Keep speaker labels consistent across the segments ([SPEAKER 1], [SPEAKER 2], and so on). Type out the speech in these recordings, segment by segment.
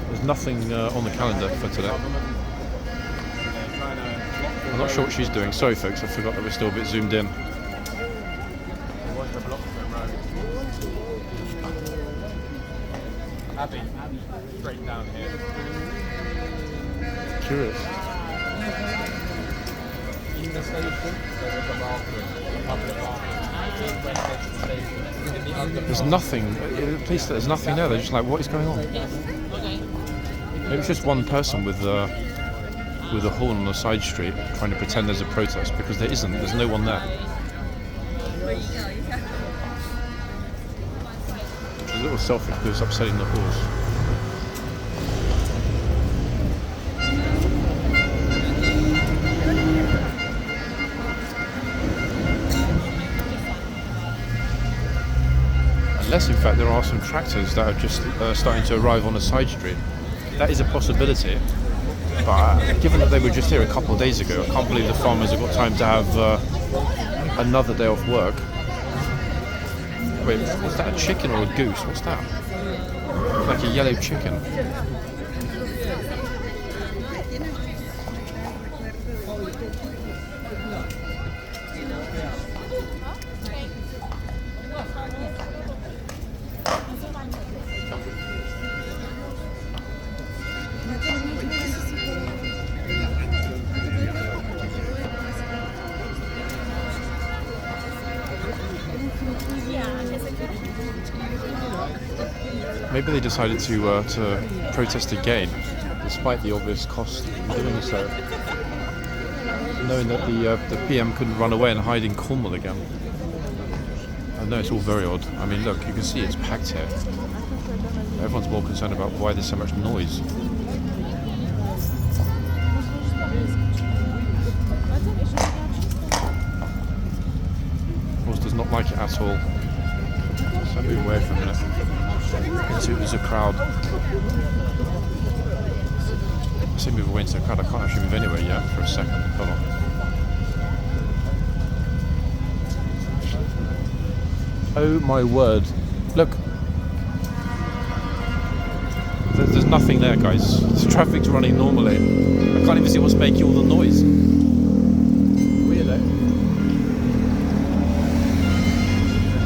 [SPEAKER 1] There's nothing on the calendar for today. I'm not sure what she's doing. Sorry folks, I forgot that we're still a bit zoomed in.
[SPEAKER 2] Abby, straight down here.
[SPEAKER 1] Curious.
[SPEAKER 2] In the station, there was a bathroom, a public bathroom. Went next to the station. In the underpass.
[SPEAKER 1] There's nothing. Please, there's nothing there. They're just like, what is going on? Maybe it's just one person with a horn on the side street trying to pretend there's a protest, because there isn't. There's no one there. Which is a little selfish because it's upsetting the horse. Unless, in fact, there are some tractors that are just starting to arrive on a side street. That is a possibility. But given that they were just here a couple of days ago, I can't believe the farmers have got time to have another day off work. Wait, is that a chicken or a goose? What's that? Like a yellow chicken. Maybe they decided to protest again, despite the obvious cost of doing so, knowing that the PM couldn't run away and hide in Cornwall again. I know it's all very odd. I mean, look, you can see it's packed here. Everyone's more concerned about why there's so much noise. Horse does not like it at all. So move away for a minute. There's a crowd. I say move away into the crowd. I can't actually move anywhere yet for a second. Hold on. Oh my word. Look. There's nothing there, guys. The traffic's running normally. I can't even see what's making all the noise. Weirdo.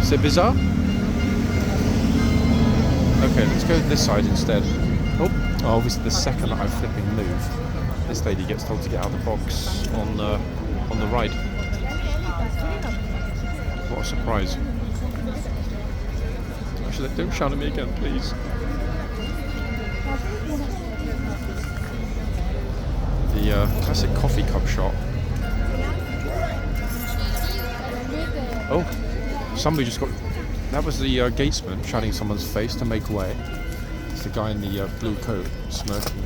[SPEAKER 1] Is it bizarre? Okay, let's go this side instead. Oh, obviously the second that I flipping move, this lady gets told to get out of the box on the ride. What a surprise. Actually, don't shout at me again, please. The classic coffee cup shop. Oh, somebody just got... That was the gatesman shouting someone's face to make way. It's the guy in the blue coat smirking.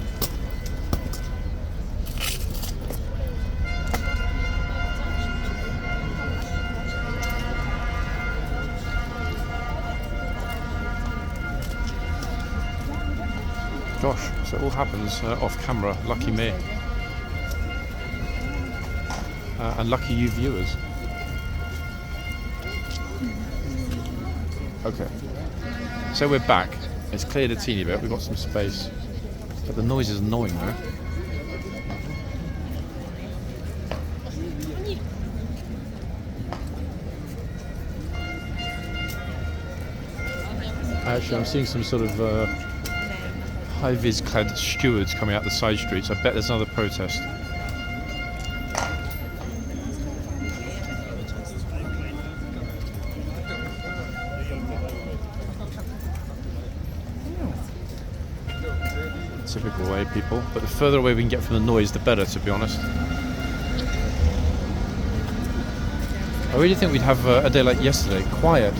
[SPEAKER 1] Gosh, so it all happens off camera. Lucky me. And lucky you viewers. Okay, so we're back. It's cleared a teeny bit, we've got some space. But the noise is annoying though. Actually, I'm seeing some sort of high-vis clad stewards coming out the side streets. I bet there's another protest. Typical way, people. But the further away we can get from the noise, the better, to be honest. I really think we'd have a day like yesterday, quiet,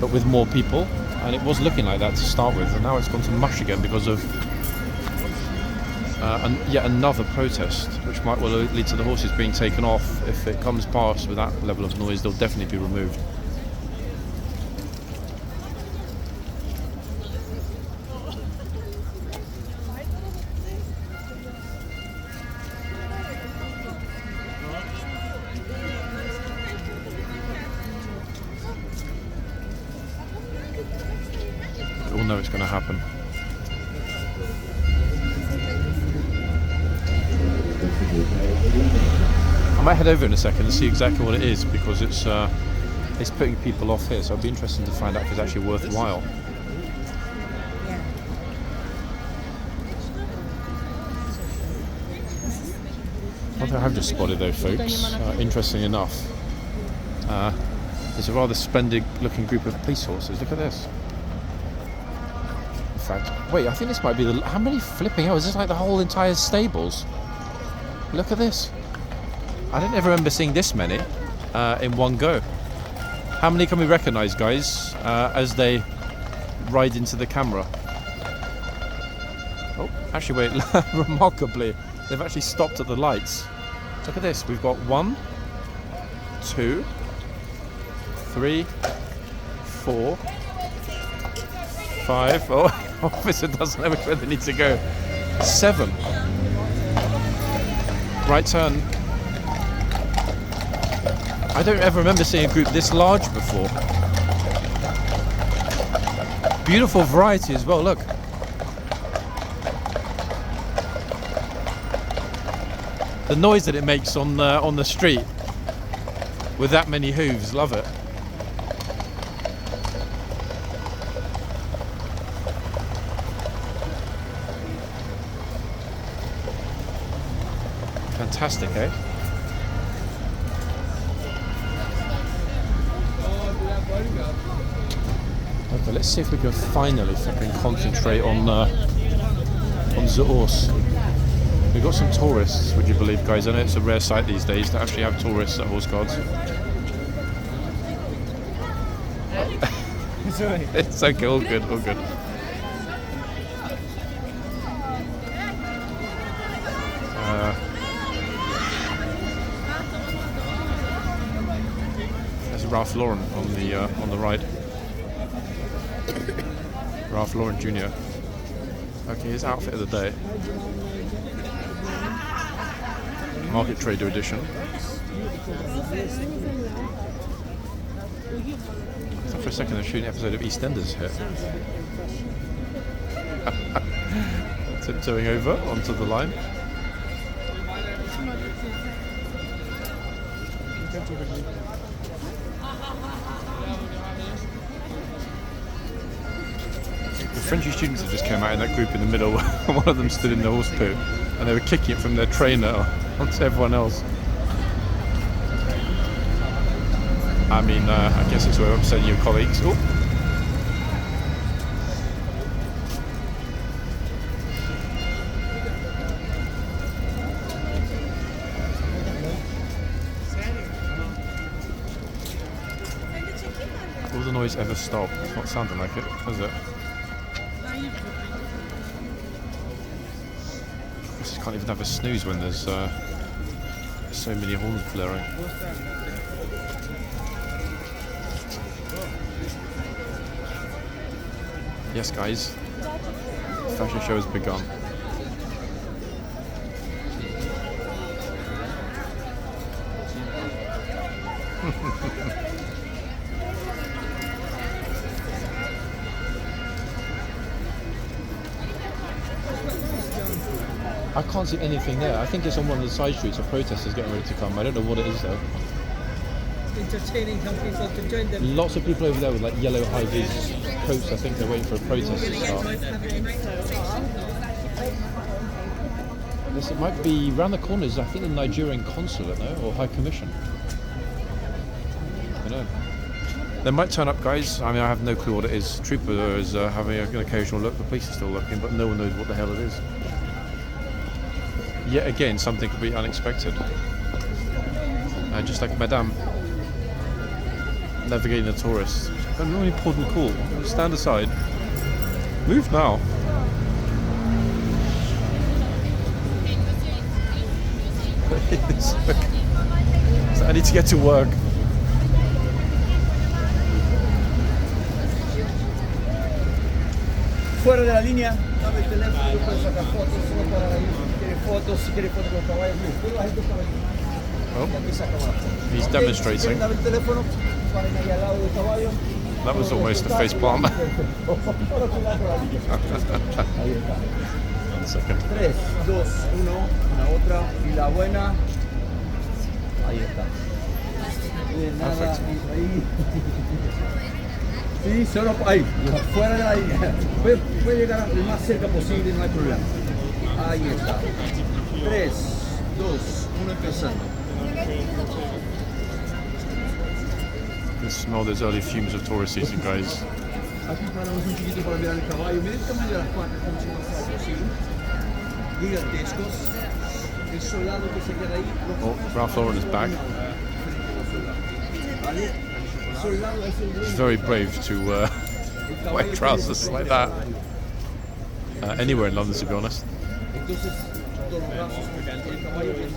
[SPEAKER 1] but with more people. And it was looking like that to start with, and now it's gone to mush again because of yet another protest, which might well lead to the horses being taken off. If it comes past with that level of noise, they'll definitely be removed. know it's going to happen. I might head over in a second and see exactly what it is, because it's putting people off here, so it'll be interesting to find out if it's actually worthwhile. One thing I have just spotted though, folks, interesting enough, there's a rather splendid looking group of police horses. Look at this. In fact, wait, I think this might be the... How many flipping hell? Is this like the whole entire stables? Look at this. I don't ever remember seeing this many in one go. How many can we recognise, guys, as they ride into the camera? Oh, actually, wait, remarkably, they've actually stopped at the lights. Look at this. We've got 1, 2, 3, 4, 5. Oh, officer doesn't know which way they need to go. 7. Right turn. I don't ever remember seeing a group this large before. Beautiful variety as well, look. The noise that it makes on the street with that many hooves, love it. Fantastic, eh? Okay, let's see if we can finally fucking concentrate on the horse. We've got some tourists, would you believe, guys? I know it's a rare sight these days to actually have tourists at horse guards. It's okay, all good, all good. There's Ralph Lauren on the right. Ralph Lauren Jr. Okay, his outfit of the day. Market Trader edition. I thought for a second they were shooting an episode of EastEnders here. Tiptoeing over onto the line. The Frenchy students that just came out in that group in the middle. One of them stood in the horse poo and they were kicking it from their trainer onto everyone else. I mean, I guess it's where I'm sending your colleagues. Oh. Will the noise ever stop? It's not sounding like it, is it? You can't even have a snooze when there's so many horns blaring. Yes, guys, the fashion show has begun. I can't see anything there. I think it's on one of the side streets. A protesters getting ready to come. I don't know what it is though.
[SPEAKER 3] Entertaining some people to join them.
[SPEAKER 1] Lots of people over there with like yellow high-vis coats. I think they're waiting for a protest to start. Yes, it might be round the corners. I think the Nigerian consulate, no, or High Commission. I don't know. They might turn up, guys. I mean, I have no clue what it is. Trooper is having an occasional look. The police are still looking, but no one knows what the hell it is. Yet again, something completely unexpected. Just like Madame navigating the tourists. A really important call. Stand aside. Move now. I need to get to work.
[SPEAKER 3] Fuera de la línea, dame el teléfono, yo puedo sacar fotos, solo para la si quiere fotos con caballos. Pero la gente está ahí.
[SPEAKER 1] Oh, he's demonstrating.
[SPEAKER 3] Dame el teléfono, paren ahí al lado del caballo.
[SPEAKER 1] That was almost a face palm.
[SPEAKER 3] Ahí está.
[SPEAKER 1] 1 second.
[SPEAKER 3] 3, 2, 1, la otra y la buena. Ahí está. Bien, nada, ahí. Sí, solo ahí, fuera de ahí. Puede llegar lo más cerca posible, no hay problema. Ahí está. 3, 2, 1, empezando.
[SPEAKER 1] You can smell those early fumes of Taurus season, guys.
[SPEAKER 3] Aquí paramos un chiquito para mirar el caballo. Miren el tamaño de las patas, como si no fuera posible. Gigantescos. El soldado que se queda ahí.
[SPEAKER 1] Oh, Ralph Lauren is back.
[SPEAKER 3] ¿Vale? El soldado es el
[SPEAKER 1] It's
[SPEAKER 3] dueño.
[SPEAKER 1] very brave to wear trousers like that anywhere in London, to be honest.
[SPEAKER 3] Entonces, todos los brazos, el caballo viene.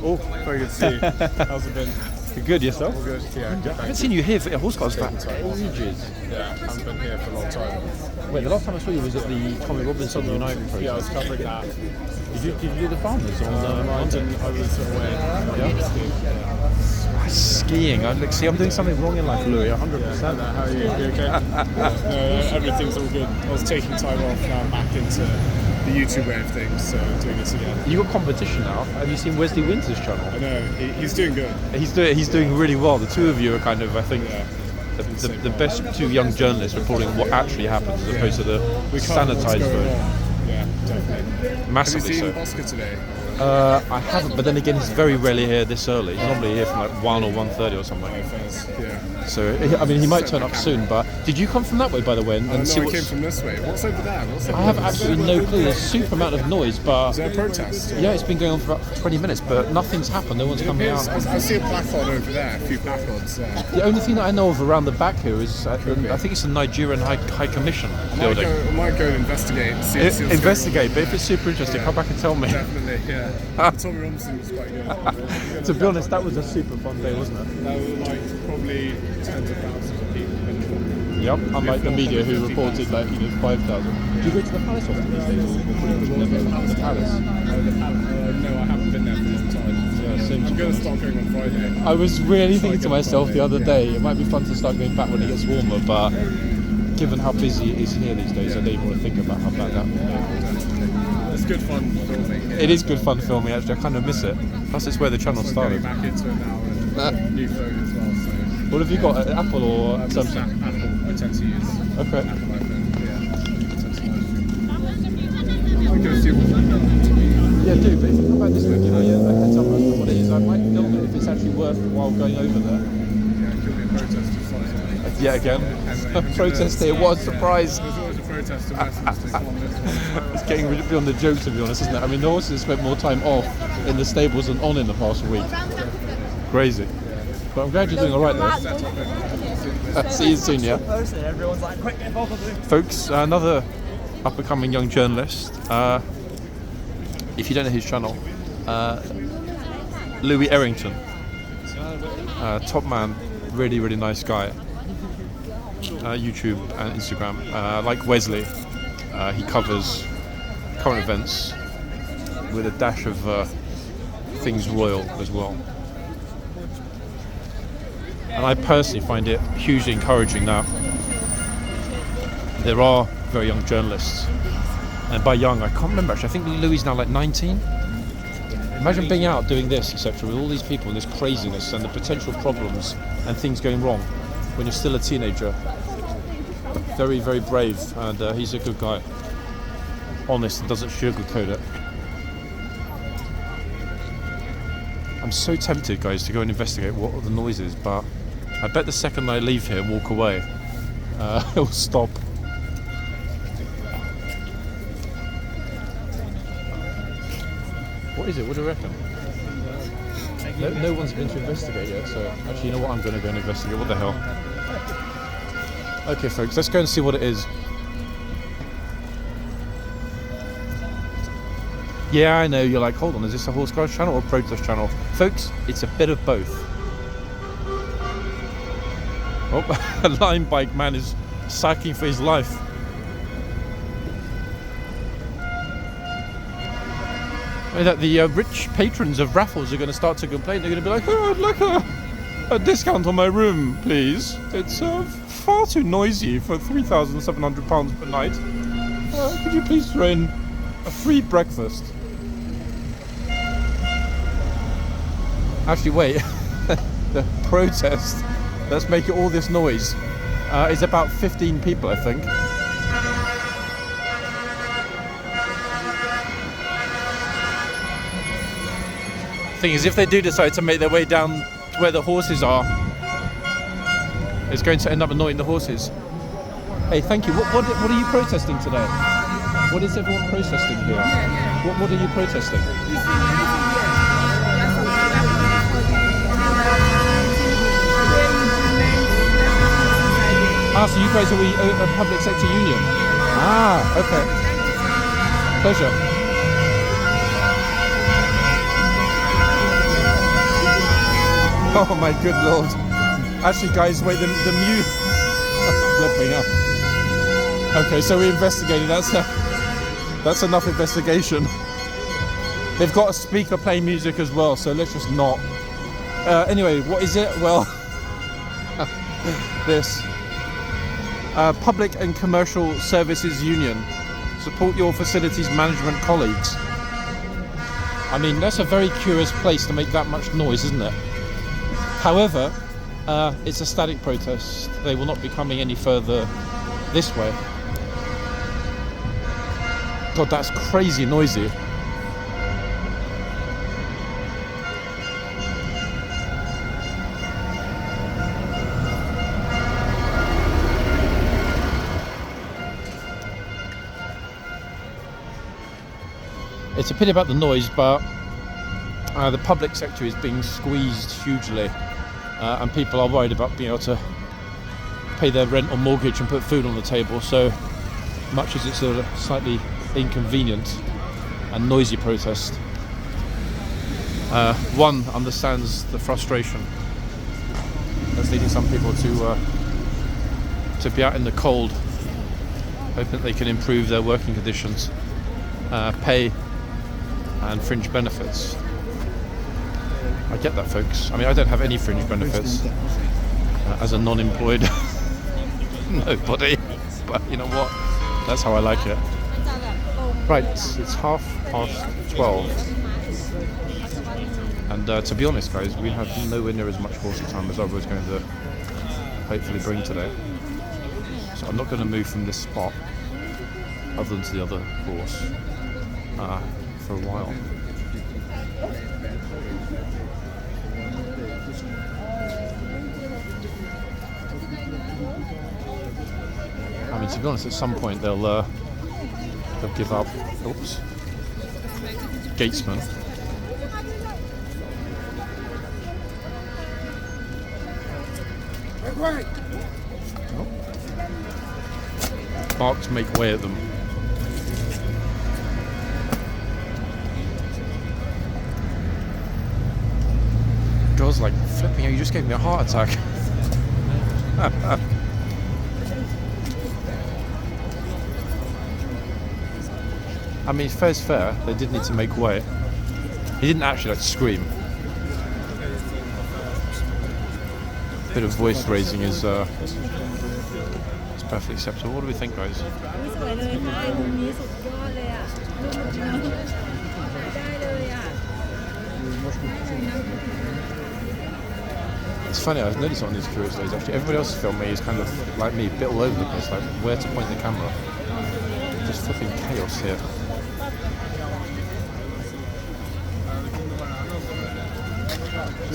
[SPEAKER 4] Oh, very good to see you. How's it been?
[SPEAKER 1] You good yourself?
[SPEAKER 4] All good? Yeah, good.
[SPEAKER 1] I haven't seen you here for horseguards for ages.
[SPEAKER 4] Yeah, I haven't been here for a long time.
[SPEAKER 1] Wait, the last time I saw you was at the Tommy Robinson United protest.
[SPEAKER 4] Yeah, I was covering that.
[SPEAKER 1] Did you do the farmers on
[SPEAKER 4] I didn't, I was away.
[SPEAKER 1] skiing? I'm doing something wrong in life, Louis, 100%.
[SPEAKER 4] How are you? You okay? No, everything's all good. I was taking time off, now I'm back into the YouTube way of things, so doing this again.
[SPEAKER 1] You got competition now. Have you seen Wesley Winter's channel?
[SPEAKER 4] I know, he's doing good.
[SPEAKER 1] He's doing really well. The two of you are kind of, I think,
[SPEAKER 4] Yeah.
[SPEAKER 1] the best two young journalists reporting what actually happens as opposed to the
[SPEAKER 4] We can't know what's
[SPEAKER 1] sanitized
[SPEAKER 4] going
[SPEAKER 1] version.
[SPEAKER 4] on. Yeah, definitely. Have you
[SPEAKER 1] Massively
[SPEAKER 4] seen
[SPEAKER 1] so.
[SPEAKER 4] Oscar today?
[SPEAKER 1] I haven't, but then again, he's very rarely here this early. He's normally here from like 1 or 1:30 or something.
[SPEAKER 4] Yeah.
[SPEAKER 1] So, I mean, he might turn up soon. But did you come from that way, by the way? And
[SPEAKER 4] No,
[SPEAKER 1] see
[SPEAKER 4] I
[SPEAKER 1] what's...
[SPEAKER 4] came from this way. What's over there? What's over
[SPEAKER 1] I have
[SPEAKER 4] there?
[SPEAKER 1] absolutely no clue. There's a super amount of noise, but
[SPEAKER 4] Is there a protest?
[SPEAKER 1] yeah, it's been going on for about 20 minutes, but nothing's happened. No one's coming out.
[SPEAKER 4] I see a placard over there, a few placards there.
[SPEAKER 1] The only thing that I know of around the back here is, I think it's the Nigerian High Commission building.
[SPEAKER 4] I might go and investigate and see what's going on.
[SPEAKER 1] Investigate, but if it's super interesting, come back and tell me.
[SPEAKER 4] Definitely, yeah. Tommy Robinson was quite good.
[SPEAKER 1] To be honest, that was a super fun day, wasn't it?
[SPEAKER 4] There were like probably tens of thousands of people.
[SPEAKER 1] Yep, unlike the media who reported that 5,000. Do you go to the palace often these days? Or pretty much never? The palace?
[SPEAKER 4] No, I haven't been there for a long time.
[SPEAKER 1] Yeah, same.
[SPEAKER 4] I'm going to start going on Friday.
[SPEAKER 1] I was really thinking to myself the other day, it might be fun to start going back when it gets warmer, but given how busy it is here these days, I don't even want to think about how bad that
[SPEAKER 4] It's good fun filming.
[SPEAKER 1] It is good fun filming, actually. I kind of miss it. Plus, it's where the channel
[SPEAKER 4] I'm
[SPEAKER 1] started.
[SPEAKER 4] getting back into it now and new phone as well. So
[SPEAKER 1] What have you got? Apple or
[SPEAKER 4] just
[SPEAKER 1] Samsung?
[SPEAKER 4] Apple I tend to use.
[SPEAKER 1] Okay.
[SPEAKER 4] Apple iPhone, yeah. I'm going to see what
[SPEAKER 1] Yeah, do. But if you come back this way, give me a heads up as to what it is. I might film it if it's actually worthwhile going over there.
[SPEAKER 4] yeah, it could be a protest or something.
[SPEAKER 1] Yeah, again. Protest here. What a surprise.
[SPEAKER 4] There's always a protest in Westminster. Come on, this one.
[SPEAKER 1] It's getting beyond the joke, to be honest, isn't it? I mean, the horses spent more time off in the stables than on in the past week. Crazy. But I'm glad you're doing all right there. See you soon, yeah?
[SPEAKER 3] Everyone's like, quick, get both of them.
[SPEAKER 1] Folks, another up-and-coming young journalist. If you don't know his channel, Louis Errington. Top man, really, really nice guy. YouTube and Instagram. Like Wesley, he covers current events with a dash of things royal as well. And I personally find it hugely encouraging that there are very young journalists. And by young, I can't remember actually, I think Louis is now like 19. Imagine being out doing this, etc., with all these people and this craziness and the potential problems and things going wrong when you're still a teenager. Very, very brave, and he's a good guy. Honest and doesn't sugarcoat it. I'm so tempted, guys, to go and investigate what the noise is, but I bet the second I leave here and walk away, it'll stop. What is it? What do you reckon? No one's been to investigate yet, so actually, you know what? I'm going to go and investigate. What the hell? Okay, folks, let's go and see what it is. Yeah, I know, you're like, hold on, is this a horseguards channel or a protest channel? Folks, it's a bit of both. Oh, a line bike man is cycling for his life. That the rich patrons of raffles are going to start to complain. They're going to be like, oh, I'd like a discount on my room, please. It's far too noisy for £3,700 per night. Could you please throw in a free breakfast? Actually, wait. The protest, let's make it all this noise, is about 15 people, I think. Thing is, if they do decide to make their way down to where the horses are, it's going to end up annoying the horses. Hey, thank you. What are you protesting today? What is everyone protesting here? What are you protesting? Ah, so you guys are a public sector union? Ah, okay. Pleasure. Oh my good lord. Actually guys, wait, the mute... flipping up. Okay, so we investigated, that's enough investigation. They've got a speaker playing music as well, so let's just not. Anyway, what is it? Well, this. Public and Commercial Services Union. Support your facilities management colleagues. I mean, that's a very curious place to make that much noise, isn't it? However, it's a static protest. They will not be coming any further this way. God, that's crazy noisy. It's a pity about the noise, but the public sector is being squeezed hugely, and people are worried about being able to pay their rent or mortgage and put food on the table. So much as it's a slightly inconvenient and noisy protest, one understands the frustration that's leading some people to be out in the cold, hoping that they can improve their working conditions, pay and fringe benefits. I get that, folks. I mean, I don't have any fringe benefits as a non-employed nobody, but you know what? That's how I like it. Right, it's 12:30, and to be honest, guys, we had nowhere near as much horsey time as I was going to hopefully bring today. So I'm not going to move from this spot, other than to the other horse, for a while. I mean, to be honest, at some point they'll give up. Oops. Gatesman. Oh. Bark to make way at them. Girl's like, flipping out, you just gave me a heart attack. I mean, fair's fair, they did need to make way. He didn't actually scream. A bit of voice raising is perfectly acceptable. What do we think, guys? It's funny, I've noticed on these curious days, actually, everybody else filming is kind of, like me, a bit all over the place, like where to point the camera. Just flipping chaos here.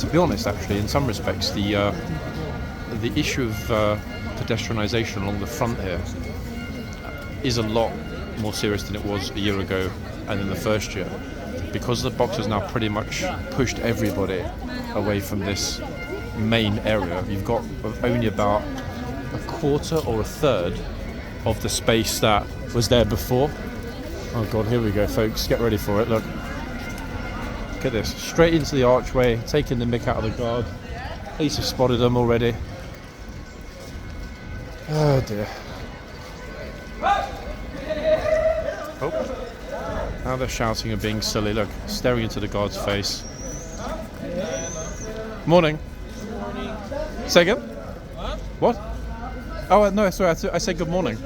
[SPEAKER 1] To be honest, actually, in some respects, the issue of pedestrianisation along the front here is a lot more serious than it was a year ago and in the first year, because the boxers now pretty much pushed everybody away from this main area. You've got only about a quarter or a third of the space that was there before. Oh god, here we go, folks, get ready for it. Look at this, straight into the archway, taking the mick out of the guard. Police have spotted them already. Oh dear. Oh. Now they're shouting and being silly. Look, staring into the guard's face. Morning. Say again? What? Oh, no, sorry, I said good morning.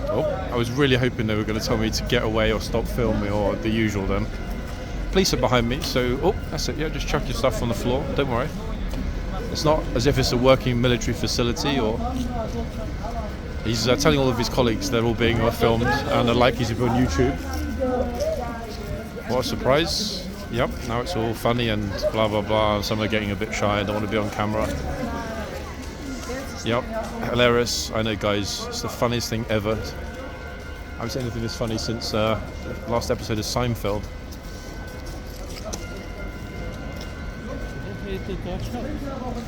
[SPEAKER 1] Oh, I was really hoping they were going to tell me to get away or stop filming or the usual then. Police are behind me, so, oh, that's it, yeah, just chuck your stuff on the floor, don't worry. It's not as if it's a working military facility or... He's telling all of his colleagues they're all being filmed and are likely to be on YouTube. What a surprise. Yep, now it's all funny and blah blah blah, and some are getting a bit shy and don't want to be on camera. Yep, hilarious. I know, guys, it's the funniest thing ever. I haven't seen anything this funny since the last episode of Seinfeld.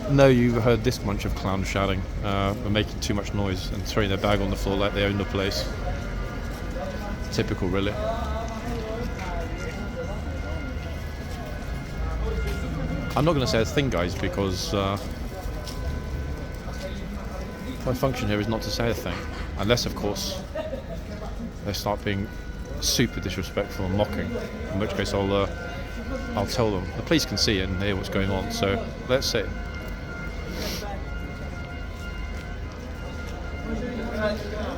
[SPEAKER 1] No, you heard this bunch of clowns shouting. We're making too much noise and throwing their bag on the floor like they own the place. Typical, really. I'm not going to say a thing, guys, because my function here is not to say a thing. Unless, of course, they start being super disrespectful and mocking, in which case I'll tell them. The police can see and hear what's going on, so let's see.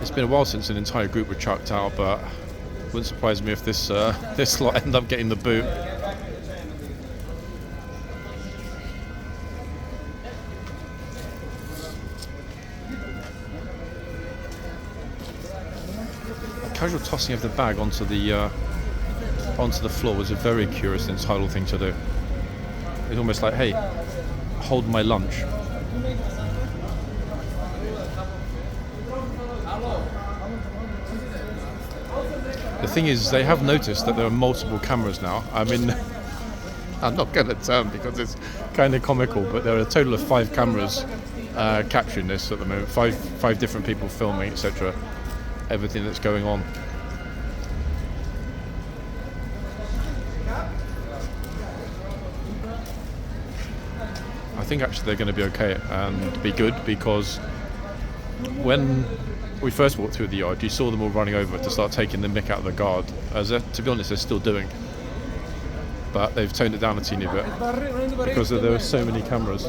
[SPEAKER 1] It's been a while since an entire group were chucked out, but it wouldn't surprise me if this lot end up getting the boot. A casual tossing of the bag onto the floor was a very curious and entitled thing to do. It's almost like, hey, hold my lunch. The thing is, they have noticed that there are multiple cameras now. I mean, I'm not going to turn because it's kind of comical, but there are a total of 5 cameras capturing this at the moment. Five different people filming, etc. Everything that's going on. I think actually they're going to be okay and be good, because when we first walked through the yard, you saw them all running over to start taking the mick out of the guard, as to be honest they're still doing, but they've toned it down a teeny bit because there were so many cameras.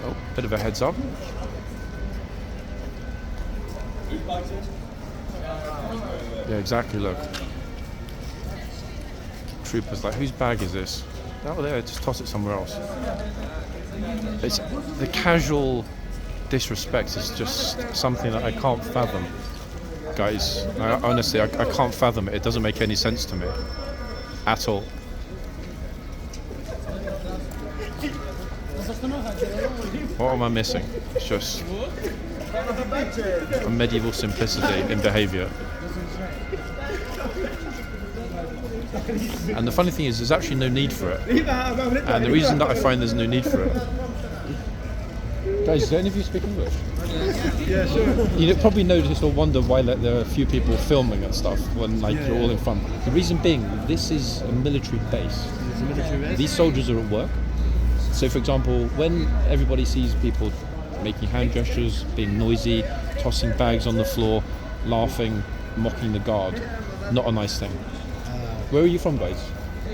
[SPEAKER 1] Oh, bit of a heads up. Yeah, exactly, look. Troopers like, whose bag is this? Oh, there, just toss it somewhere else. It's, the casual disrespect is just something that I can't fathom. Guys, honestly, I can't fathom it. It doesn't make any sense to me. At all. What am I missing? It's just a medieval simplicity in behaviour. And the funny thing is, there's actually no need for it. And the reason that I find there's no need for it... Guys, do any of you speak English?
[SPEAKER 3] Yeah, sure.
[SPEAKER 1] You probably notice or wonder why there are a few people filming and stuff when you're all in front. The reason being, this is a military base.
[SPEAKER 3] It's a military base?
[SPEAKER 1] These soldiers are at work. So, for example, when everybody sees people making hand gestures, being noisy, tossing bags on the floor, laughing, mocking the guard, not a nice thing. Where are you from, guys?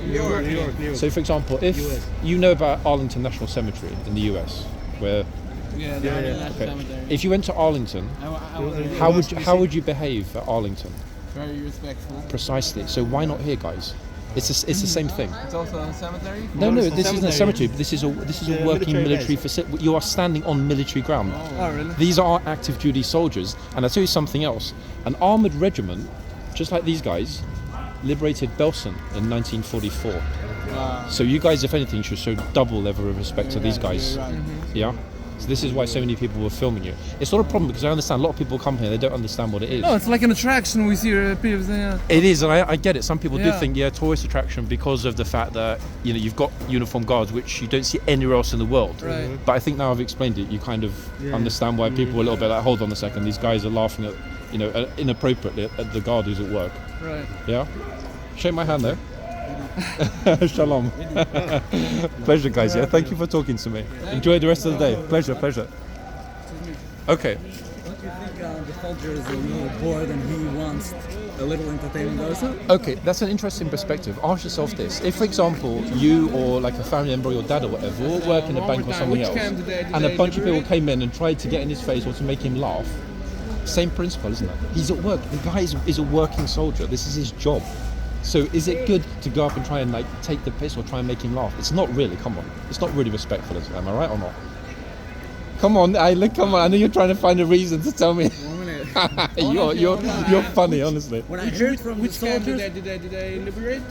[SPEAKER 3] New York.
[SPEAKER 1] So, for example, if
[SPEAKER 3] US.
[SPEAKER 1] you know about Arlington National Cemetery in the US, where if you went to Arlington, how would you behave at Arlington?
[SPEAKER 2] Very respectful.
[SPEAKER 1] Precisely. So why not here, guys? It's the same thing.
[SPEAKER 2] It's also a cemetery?
[SPEAKER 1] No, this isn't a cemetery. But this is a working military facility. You are standing on military ground.
[SPEAKER 2] Oh, really?
[SPEAKER 1] These are active duty soldiers, and I'll tell you something else. An armoured regiment, just like these guys, liberated Belsen in 1944.
[SPEAKER 2] Wow.
[SPEAKER 1] So you guys, if anything, should show double level of respect to these guys.
[SPEAKER 2] Right.
[SPEAKER 1] Yeah? So this is why so many people were filming you. It's not a problem, because I understand a lot of people come here, they don't understand what it is.
[SPEAKER 2] No, it's like an attraction. We see people saying,
[SPEAKER 1] It is, and I get it. Some people do
[SPEAKER 2] Yeah.
[SPEAKER 1] think, tourist attraction, because of the fact that you've got uniformed guards, which you don't see anywhere else in the world.
[SPEAKER 2] Right.
[SPEAKER 1] But I think now I've explained it, you kind of understand why people are a little bit like, hold on a second, these guys are laughing at, inappropriately at the guard who's at work.
[SPEAKER 2] Right.
[SPEAKER 1] Yeah. Shake my hand though. Shalom. Pleasure, guys. Yeah, thank you for talking to me. Enjoy the rest of the day. Pleasure, pleasure. Okay.
[SPEAKER 3] Don't you think the soldier is a little bored and he wants a little entertainment also?
[SPEAKER 1] Okay, that's an interesting perspective. Ask yourself this. If, for example, you or like a family member or your dad or whatever all work in a bank or something else, and a bunch of people came in and tried to get in his face or to make him laugh, same principle, isn't it? He's at work. The guy is a working soldier. This is his job. So is it good to go up and try and like take the piss or try and make him laugh? It's not really, come on. It's not really respectful, is it? Am I right or not? Come on, come on. I know you're trying to find a reason to tell me.
[SPEAKER 3] 1 minute.
[SPEAKER 1] You're funny, honestly.
[SPEAKER 3] When I heard from the soldiers,
[SPEAKER 2] did they liberate?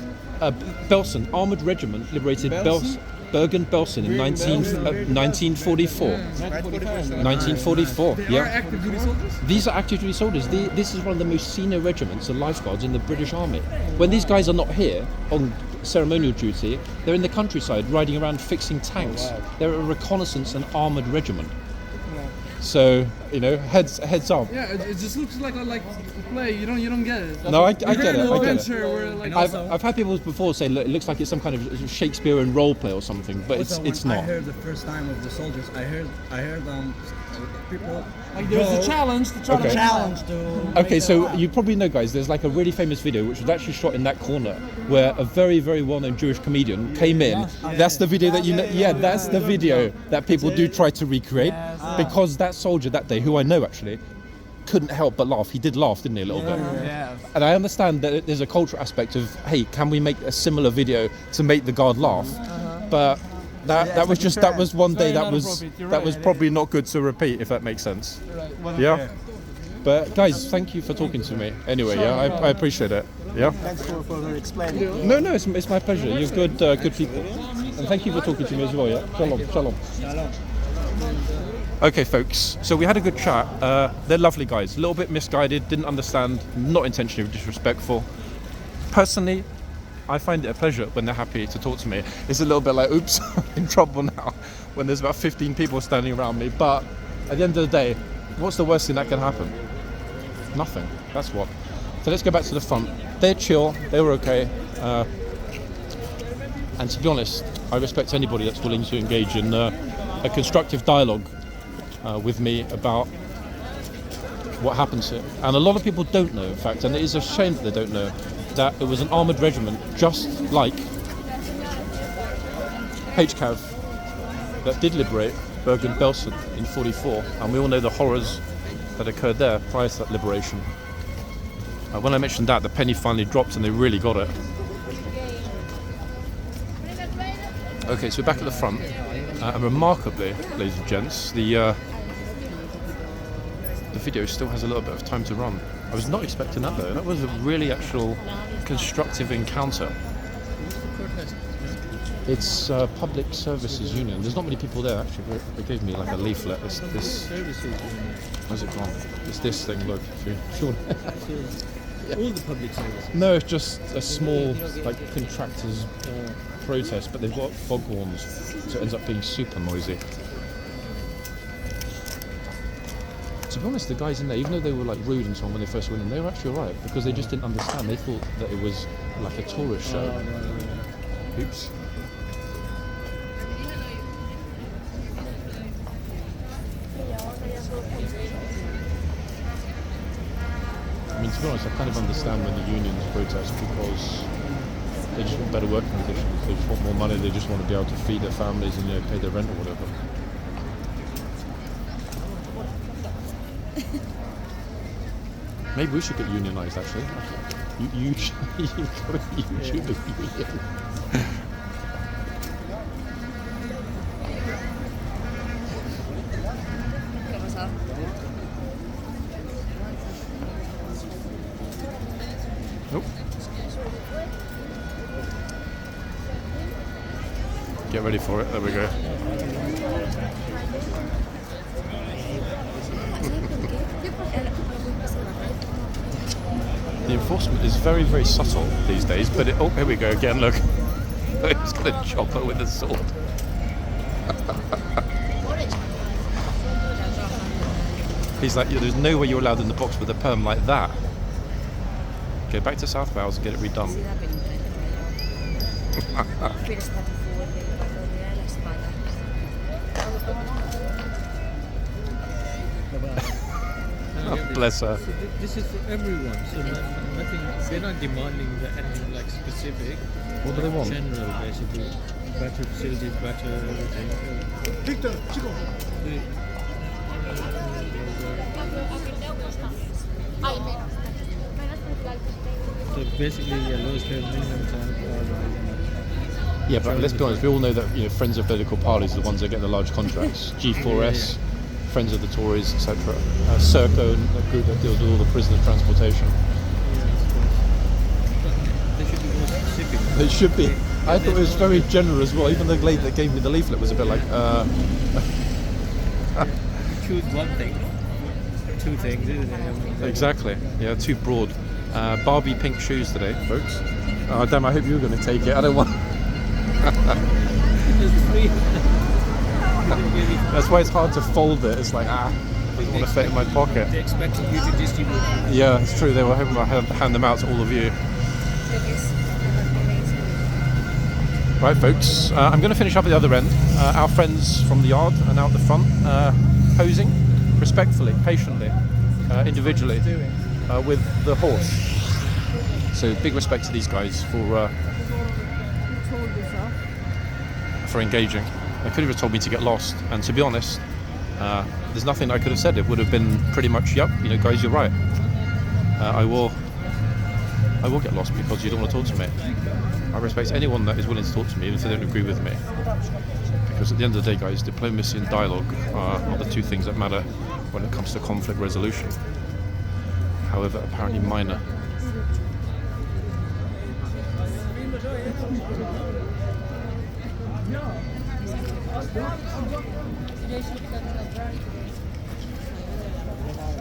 [SPEAKER 1] Belsen, armoured regiment, liberated Bergen-Belsen in 1944. 1944,
[SPEAKER 2] They are
[SPEAKER 1] yeah.
[SPEAKER 2] active duty soldiers?
[SPEAKER 1] These are active duty soldiers. This is one of the most senior regiments of lifeguards in the British Army. When these guys are not here on ceremonial duty, they're in the countryside riding around fixing tanks. They're a reconnaissance and armoured regiment. So, you know, heads up.
[SPEAKER 2] Yeah, it just looks like a play. You don't get it.
[SPEAKER 1] No, I get it. I get it.
[SPEAKER 2] Adventure where like
[SPEAKER 1] I've had people before say, look, it looks like it's some kind of Shakespearean role play or something, but
[SPEAKER 3] also,
[SPEAKER 1] it's
[SPEAKER 3] when
[SPEAKER 1] not.
[SPEAKER 3] I heard the first time of the soldiers, I heard people
[SPEAKER 2] like there's a challenge to try
[SPEAKER 1] Okay.
[SPEAKER 2] to
[SPEAKER 3] challenge to.
[SPEAKER 1] Okay, so you probably know, guys, there's like a really famous video which was actually shot in that corner where a very, very well-known Jewish comedian came in. That's the video that you know. Yeah, that's the video that people do try to recreate because that soldier that day, who I know actually, couldn't help but laugh. He did laugh, didn't he, a little bit?
[SPEAKER 2] Yeah.
[SPEAKER 1] And I understand that there's a cultural aspect of, hey, can we make a similar video to make the guard laugh? But that was one day
[SPEAKER 2] Very
[SPEAKER 1] that was
[SPEAKER 2] inappropriate. You're
[SPEAKER 1] that was
[SPEAKER 2] right.
[SPEAKER 1] probably not good to repeat, if that makes sense.
[SPEAKER 2] Right.
[SPEAKER 1] Yeah. But guys, thank you for talking to me. Anyway, yeah, I appreciate it. Yeah.
[SPEAKER 5] Thanks for explaining.
[SPEAKER 1] No, it's my pleasure. You're good people, and thank you for talking to me as well. Yeah. Shalom. Okay, folks. So we had a good chat. They're lovely guys. A little bit misguided. Didn't understand. Not intentionally disrespectful. Personally, I find it a pleasure when they're happy to talk to me. It's a little bit like, oops, I'm in trouble now, when there's about 15 people standing around me. But at the end of the day, what's the worst thing that can happen? Nothing. That's what. So let's go back to the front. They're chill. They were okay. And to be honest, I respect anybody that's willing to engage in a constructive dialogue with me about what happens here. And a lot of people don't know, in fact, and it is a shame that they don't know, that it was an armoured regiment just like HCAV that did liberate Bergen-Belsen in 44, and we all know the horrors that occurred there prior to that liberation. When I mentioned that, the penny finally dropped and they really got it. Okay, so we're back at the front, and remarkably, ladies and gents, the video still has a little bit of time to run. I was not expecting that though. That was a really actual constructive encounter. It's Public Services Union. There's not many people there actually. They gave me like a leaflet. It's this. Where's it gone? It's this thing. Look, if you sure.
[SPEAKER 3] All the public services.
[SPEAKER 1] No, it's just a small like contractors protest, but they've got foghorns, so it ends up being super noisy. To be honest, the guys in there, even though they were like rude and so on when they first went in, they were actually alright because they just didn't understand. They thought that it was like a tourist show. Oops. I mean, to be honest, I kind of understand when the unions protest because they just want better working conditions. They just want more money. They just want to be able to feed their families and pay their rent or whatever. Maybe we should get unionised actually. You've got a YouTube union. Nope. Get ready for it. There we go. The enforcement is very, very subtle these days, but oh, here we go again, look. He's got a chopper with a sword. He's like, there's no way you're allowed in the box with a perm like that. Go back to South Wales and get it redone. Bless her.
[SPEAKER 2] So this is for everyone. So nothing. They're not demanding anything like specific.
[SPEAKER 1] What do they want?
[SPEAKER 2] General, basically. Better facilities, better everything.
[SPEAKER 4] Victor, chico.
[SPEAKER 2] So basically, lowest level minimum time.
[SPEAKER 1] Yeah, but let's be honest, we all know that friends of political parties are the ones that get the large contracts. G4S, Friends of the Tories, etc. Serco, that group that deals with all the prisoner transportation.
[SPEAKER 2] They should be more specific.
[SPEAKER 1] They should be. I thought it was very generous. Well, even the lady that gave me the leaflet was a bit like,
[SPEAKER 2] Choose one thing. Two things, isn't it?
[SPEAKER 1] Exactly. Yeah, too broad. Barbie pink shoes today, folks. Oh, damn, I hope you were going to take it. I don't want... That's why it's hard to fold it. It's like, doesn't want to fit in my pocket.
[SPEAKER 2] They expected you to distribute.
[SPEAKER 1] Yeah, it's true. They were hoping I'd hand them out to all of you. Right, folks. I'm going to finish up at the other end. Our friends from the yard are now at the front, posing respectfully, patiently, individually, with the horse. So big respect to these guys for engaging. They could have just told me to get lost, and to be honest, there's nothing I could have said. It would have been pretty much, yep, guys, you're right. I will get lost because you don't want to talk to me. I respect anyone that is willing to talk to me, even if they don't agree with me. Because at the end of the day, guys, diplomacy and dialogue are not the two things that matter when it comes to conflict resolution. However, apparently minor.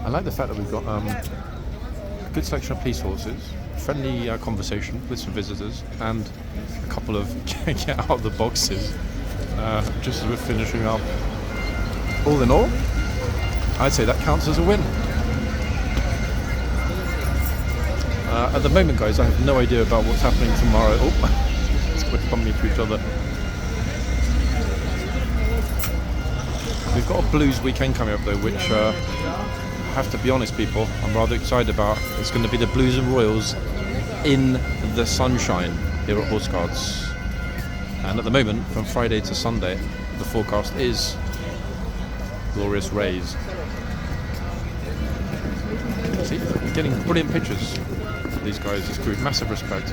[SPEAKER 1] I like the fact that we've got a good selection of police horses, friendly conversation with some visitors, and a couple of get out of the boxes just as we're finishing up. All in all, I'd say that counts as a win. At the moment, guys, I have no idea about what's happening tomorrow. Oh, we're bumping into each other. We've got a blues weekend coming up though, which I have to be honest, people, I'm rather excited about. It's going to be the Blues and Royals in the sunshine here at Horseguards. And at the moment, from Friday to Sunday, the forecast is glorious rays. See, we're getting brilliant pictures of these guys, this group. Massive respect.